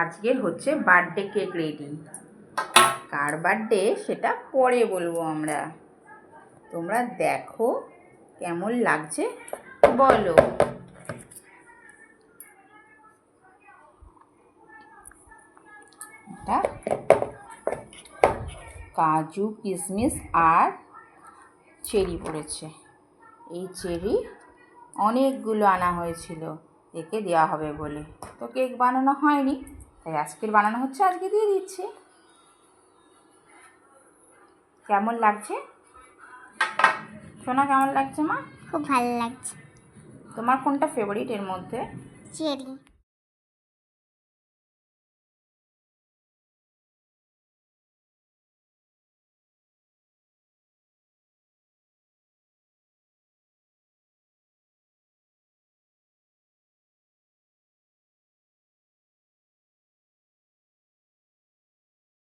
আজকের হচ্ছে birthday cake ready. কার birthday সেটা পরে বলবো আমরা। তোমরা দেখো কেমন লাগছে বলো। এটা কাজু কিশমিশ আর চেরি পড়েছে। এই চেরি অনেকগুলো আনা হয়েছিল একে দেওয়া হবে বলে, তো কেক বানানো হয়নি, তাই আজকের বানানো হচ্ছে, আজকে দিয়ে দিচ্ছি। কেমন লাগছে সোনা, কেমন লাগছে মা? খুব ভালো লাগছে। তোমার কোনটা ফেভারিট এর মধ্যে? চেরি।